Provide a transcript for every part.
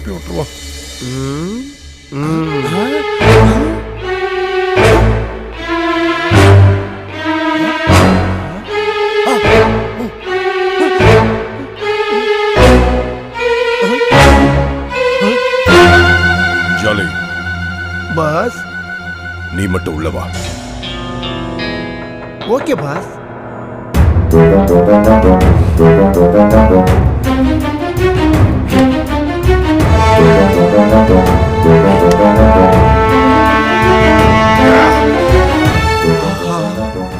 அனுப்பி விட்டுருவோம். Jolly pass, நீ மட்டும் உள்ள வா. Okay boss.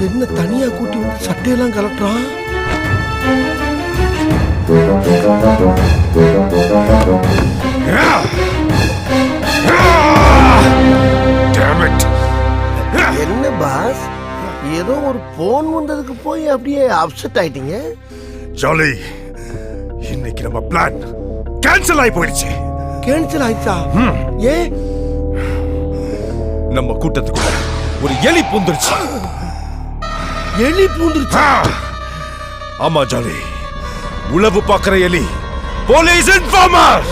என்ன தனியா கூட்டி விட்டு சட்டையெல்லாம் கலட்டுறான்? என்ன பாஸ், ஏதோ ஒரு போன் வந்ததுக்கு போய் அப்படியே அப்செட் ஆயிட்டீங்க? ஜாலி, இன்னைக்கு நம்ம பிளான் கேன்சல் ஆகி போயிடுச்சு. கேன்சல் ஆயிடுச்சா? ஏன்? நம்ம கூட்டத்துக்குள்ள ஒரு எலி பூந்துருச்சு. எலி பூந்துருச்சா? ஆமா ஜாலி, உளவு பார்க்கிற எலி. Police informer.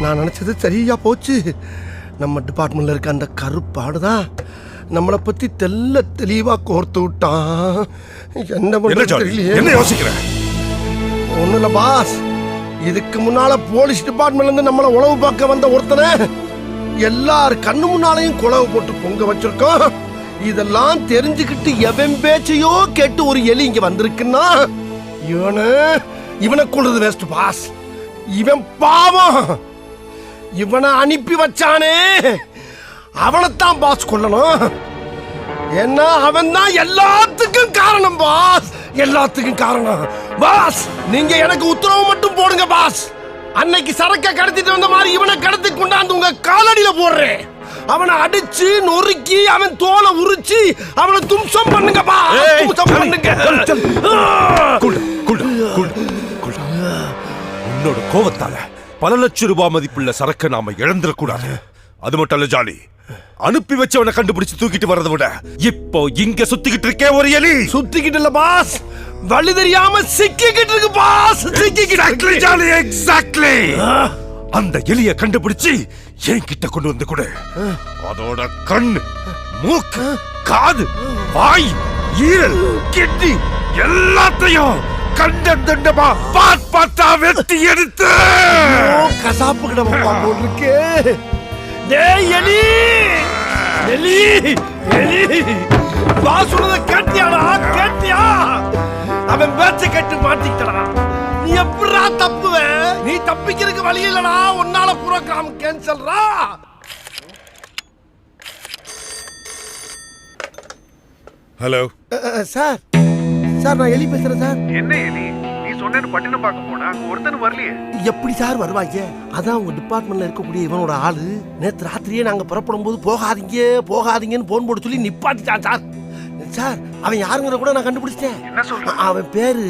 நான் நினைச்சது சரியா போச்சு. நம்ம டிபார்ட்மெண்ட்ல இருக்க அந்த கருப்பாடுதான் நம்மளை பத்தி தெளிவா கோர்த்து விட்டான். என்ன யோசிக்கிற? ஒண்ணு இல்ல பாஸ், இதுக்கு முன்னால போலீஸ் டிபார்ட்மெண்ட்ல இருந்து நம்மள உளவு பார்க்க வந்த ஒருத்தனை எல்லார் கண்ணு முன்னாலையும் குளவு போட்டு பொங்க வச்சிருக்கோம். இதெல்லாம் தெரிஞ்சுக்கிட்டு எவன் பேச்சையோ கேட்டு ஒரு எலி இங்க வந்திருக்குன்னா இவனை கொள்றது வேஸ்ட் பாஸ். இவன் பாவம். இவனை அனுப்பி வச்சானே, அவனைத்தான் பாஸ் கொல்லணும். ஏன்னா அவன் தான் எல்லாத்துக்கும் காரணம் பாஸ். எல்லாத்துக்கும் காரணம் பாஸ். நீங்க எனக்கு உத்தரவு மட்டும் போடுங்க பாஸ். அன்னைக்கு சரக்க கடத்திட்டு வந்த மாதிரி இவனை கடத்தி கொண்டாந்து உங்க காலடியில போடுறேன். அவனை அடிச்சு நொறுக்கி அவன் தோலை உரிச்சு அவனை தும்சம் பண்ணுங்க பாஸ். தும்சம் பண்ணுங்க. உன்னோட கோவத்தால பல லட்சம் ரூபாய் மதிப்புள்ள சரக்கு நாம இழந்துடக்கூடாது. அது மட்டும் இல்ல ஜாலி, அனுப்பி வச்சவனை கண்டுபிடிச்சு தூக்கிட்டு வரதை விட இப்போ இங்க சுத்திக்கிட்டு இருக்கே ஒரு எலி. சுத்திக்கிட்டு இல்ல பாஸ், வழி தெரியாம சிக்கிக்கிட்டு இருக்கு பாஸ். சிக்கிக்கிட்டு ஜாலி. எக்ஸாக்ட்லி. அந்த எலிய கண்டுபிடிச்சு என்கிட்ட கொண்டு வந்து கொடு. அதோட கண்ணு, மூக்கு, காது, வாய், ஈரல், கிட்னி எல்லாத்தையும் கண்டமா பாத்தா வெட்டி எடுத்து கசாப்பு கிடப்பா போட்டிருக்கு. டேய் எலி, எலி, எலி, பாஸ் சொன்னதை கேட்டியாடா? கேட்டியா? அவன் பேச்ச கேட்டு மாட்டிக்கிட்டடா. நீ எப்படா தப்புவ? நீ தப்பிக்கிறதுக்கு வழி இல்லடா. உன்னால புரோகிராம் கேன்சல்ரா. ஹலோ சார், சார் நான் எலி பேசுறேன் சார். என்ன எலி? நீ சொன்னேன்னு பட்டினம் பார்க்க போனா ஒருத்தனும் வரலையே. எப்படி சார் வருவாங்க? அதான் உங்க டிபார்ட்மெண்ட்ல இருக்கக்கூடிய இவனோட ஆளு நேத்து ராத்திரியே நாங்க புறப்படும் போது போகாதீங்க போகாதீங்கன்னு போன் போட்டு சொல்லி நிப்பாட்டிட்டான் சார். சார் அவன் யாருங்கிற கூட நான் கண்டுபிடிச்சேன். என்ன சொல்ற? அவன் பேரு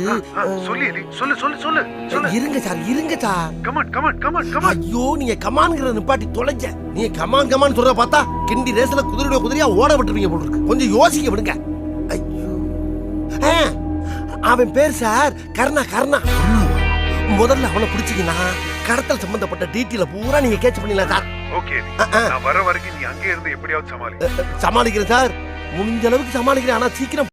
சொல்லு எலி, சொல்லு சொல்லு சொல்லு சொல்லு. இருங்க சார், இருங்க sir. Come on come on come on come on. ஐயோ, நீங்க கமான்ங்கற நிப்பாட்டி தொலைஞ்ச. நீங்க கமான் கமான் சொல்றத பார்த்தா கிண்டி ரேஸ்ல குதிரையா ஓட விட்டுருவீங்க போல இருக்கு. கொஞ்சம் யோசிக்க விடுங்க. ஐயோ, அவன் பேர் சார் கர்ணா. கர்ணா. முதல்ல அவனை பிடிச்சிங்கன்னா கடத்தல் சம்பந்தப்பட்ட டீட்டெயில பூரா நீங்க கேட்ச் பண்ணிடலாம் சார். ஓகே, நான் வர வரைக்கும் நீ அங்கே இருந்து எப்படியாவது சமாளிக்கிறேன் சார். முடிஞ்ச அளவுக்கு சமாளிக்கிறேன். ஆனா சீக்கிரம்